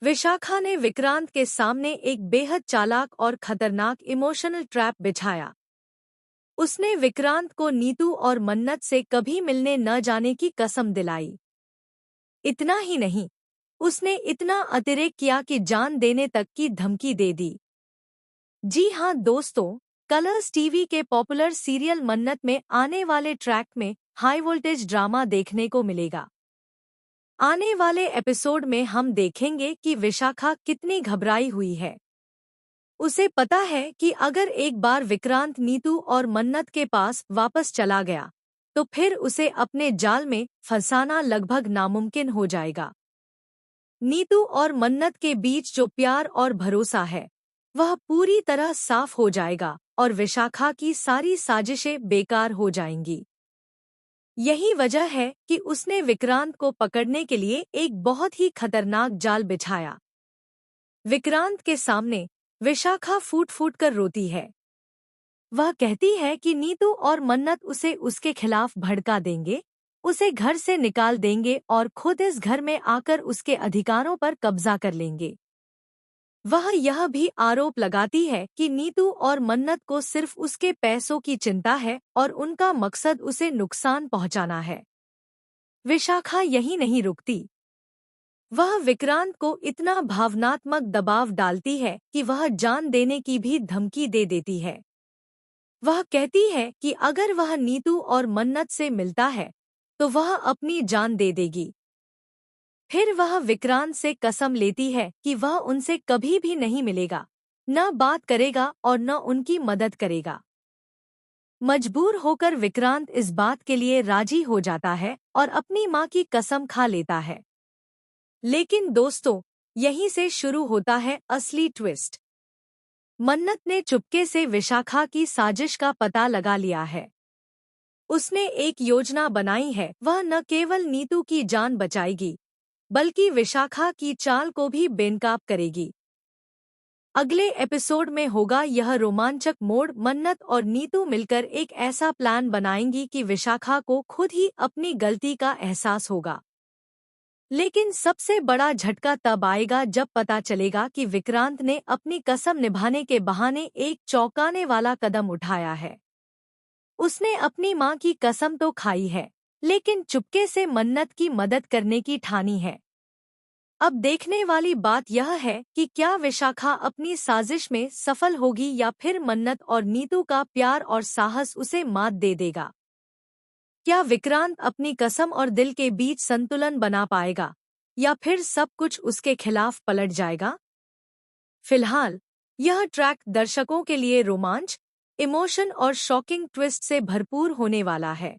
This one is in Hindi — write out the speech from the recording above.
विशाखा ने विक्रांत के सामने एक बेहद चालाक और खतरनाक इमोशनल ट्रैप बिछाया। उसने विक्रांत को नीतू और मन्नत से कभी मिलने न जाने की कसम दिलाई। इतना ही नहीं, उसने इतना अतिरेक किया कि जान देने तक की धमकी दे दी। जी हाँ दोस्तों, कलर्स टीवी के पॉपुलर सीरियल मन्नत में आने वाले ट्रैक में हाई वोल्टेज ड्रामा देखने को मिलेगा। आने वाले एपिसोड में हम देखेंगे कि विशाखा कितनी घबराई हुई है। उसे पता है कि अगर एक बार विक्रांत नीतू और मन्नत के पास वापस चला गया तो फिर उसे अपने जाल में फंसाना लगभग नामुमकिन हो जाएगा। नीतू और मन्नत के बीच जो प्यार और भरोसा है वह पूरी तरह साफ हो जाएगा और विशाखा की सारी साजिशें बेकार हो जाएंगी। यही वजह है कि उसने विक्रांत को पकड़ने के लिए एक बहुत ही खतरनाक जाल बिछाया। विक्रांत के सामने विशाखा फूट फूट कर रोती है। वह कहती है कि नीतू और मन्नत उसे उसके खिलाफ भड़का देंगे, उसे घर से निकाल देंगे और खुद इस घर में आकर उसके अधिकारों पर कब्जा कर लेंगे। वह यह भी आरोप लगाती है कि नीतू और मन्नत को सिर्फ उसके पैसों की चिंता है और उनका मकसद उसे नुकसान पहुंचाना है। विशाखा यही नहीं रुकती। वह विक्रांत को इतना भावनात्मक दबाव डालती है कि वह जान देने की भी धमकी दे देती है। वह कहती है कि अगर वह नीतू और मन्नत से मिलता है तो वह अपनी जान दे देगी। फिर वह विक्रांत से कसम लेती है कि वह उनसे कभी भी नहीं मिलेगा, न बात करेगा और न उनकी मदद करेगा। मजबूर होकर विक्रांत इस बात के लिए राजी हो जाता है और अपनी मां की कसम खा लेता है। लेकिन दोस्तों, यहीं से शुरू होता है असली ट्विस्ट। मन्नत ने चुपके से विशाखा की साजिश का पता लगा लिया है। उसने एक योजना बनाई है। वह न केवल नीतू की जान बचाएगी बल्कि विशाखा की चाल को भी बेनकाब करेगी। अगले एपिसोड में होगा यह रोमांचक मोड़। मन्नत और नीतू मिलकर एक ऐसा प्लान बनाएंगी कि विशाखा को खुद ही अपनी गलती का एहसास होगा। लेकिन सबसे बड़ा झटका तब आएगा जब पता चलेगा कि विक्रांत ने अपनी कसम निभाने के बहाने एक चौंकाने वाला कदम उठाया है। उसने अपनी मां की कसम तो खाई है, लेकिन चुपके से मन्नत की मदद करने की ठानी है। अब देखने वाली बात यह है कि क्या विशाखा अपनी साजिश में सफल होगी या फिर मन्नत और नीतू का प्यार और साहस उसे मात दे देगा। क्या विक्रांत अपनी कसम और दिल के बीच संतुलन बना पाएगा या फिर सब कुछ उसके खिलाफ पलट जाएगा। फिलहाल यह ट्रैक दर्शकों के लिए रोमांच, इमोशन और शॉकिंग ट्विस्ट से भरपूर होने वाला है।